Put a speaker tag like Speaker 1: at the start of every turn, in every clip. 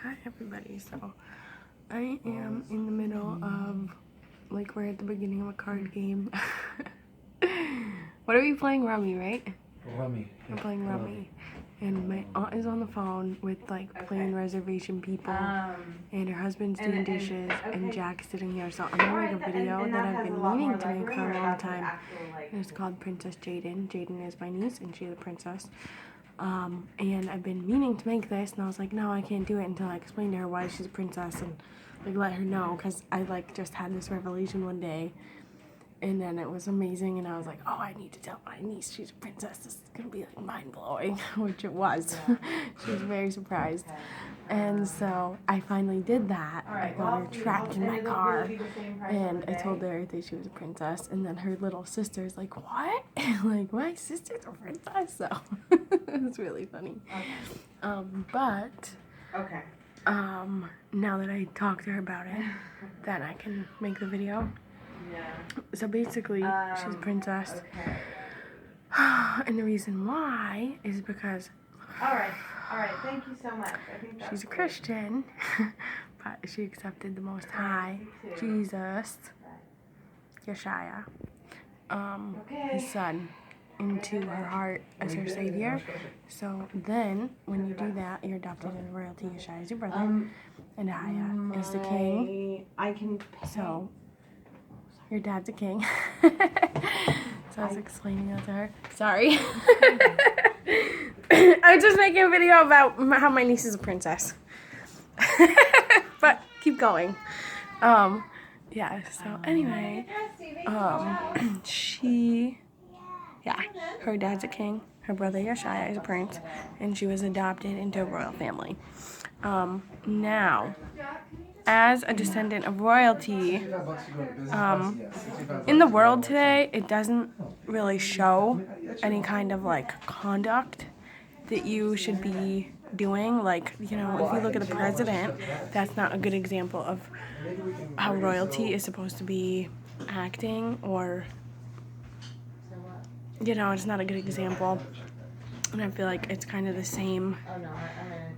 Speaker 1: Hi everybody, so I am in the middle of, like, we're at the beginning of a card game. What are we playing? Rummy, right?
Speaker 2: Rummy.
Speaker 1: We're playing Rummy. And my aunt is on the phone with, like, plane reservation people, and her husband's doing dishes, and Jack's sitting here. So I'm gonna make a video that I've been meaning to make for a long time. And it's called Princess Jaidynn. Jaidynn is my niece, and she's a princess. And I've been meaning to make this, and I was like, no, I can't do it until I explain to her why she's a princess and, like, let her know, because I, like, just had this revelation one day, and then it was amazing, and I was like, oh, I need to tell my niece she's a princess. This is gonna be, like, mind-blowing, which it was. She was very surprised. And so I finally did that. I got her trapped in my car, and I told her that she was a princess, and then her little sister's like, what? Like, my sister's a princess? So it's really funny. But now that I talked to her about it, then I can make the video. So basically, she's a princess. And the reason why is because
Speaker 3: Alright, thank you so much. I think
Speaker 1: she's a Christian, but she accepted the Most High, Jesus, Yeshua, his son, into her heart as her savior. So then, when you do that, you're adopted into royalty. Yeshua is your brother, and Ahaya is the king. So your dad's a king. So I was explaining that to her. Sorry. I was just making a video about how my niece is a princess. But keep going. Yeah, so anyway, her dad's a king, her brother Yeshua is a prince, and she was adopted into a royal family. Now, as a descendant of royalty, in the world today, it doesn't really show any kind of, like, conduct that you should be doing. Like, you know, if you look at the president, that's not a good example of how royalty is supposed to be acting, or, you know, it's not a good example. And I feel like it's kind of the same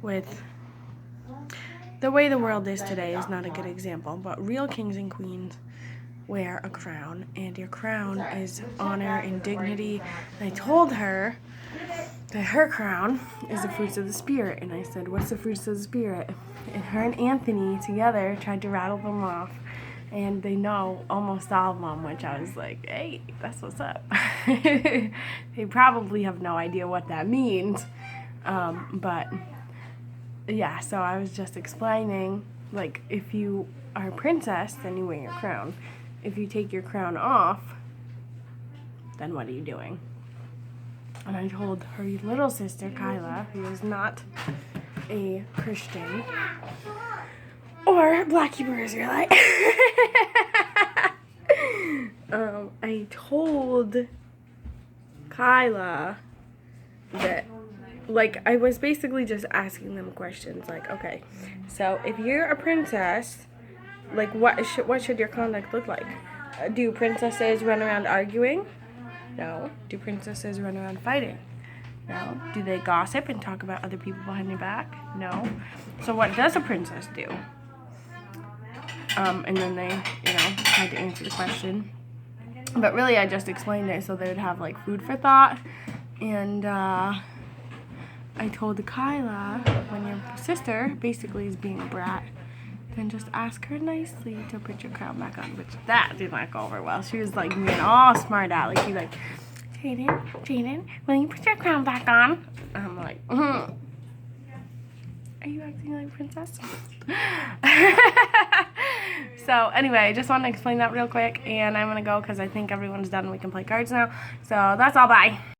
Speaker 1: with the way the world is today is not a good example. But real kings and queens wear a crown, and your crown is honor and dignity. And I told her that her crown is the fruits of the Spirit, and I said, what's the fruits of the Spirit? And her and Anthony together tried to rattle them off, and they know almost all of them, which I was like, hey, that's what's up. They probably have no idea what that means, but yeah, so I was just explaining, like, if you are a princess, then you wear your crown. If you take your crown off, then what are you doing? And I told her little sister, Kyla, who is not a Christian or Black Hebrew Israelite, I told Kyla that, like, I was basically just asking them questions, like, okay, so if you're a princess, like, what should your conduct look like? Do princesses run around arguing? No. Do princesses run around fighting? No. Do they gossip and talk about other people behind your back? No. So what does a princess do? And then they, you know, tried to answer the question. But really, I just explained it so they would have, like, food for thought. And I told Kyla, when your sister basically is being a brat, then just ask her nicely to put your crown back on, which that did not go over well. She was, like, being all smart aleck. She's like, Jaidynn, will you put your crown back on? And I'm like, Are you acting like a princess? So anyway, I just wanted to explain that real quick, and I'm gonna go because I think everyone's done and we can play cards now. So that's all, bye.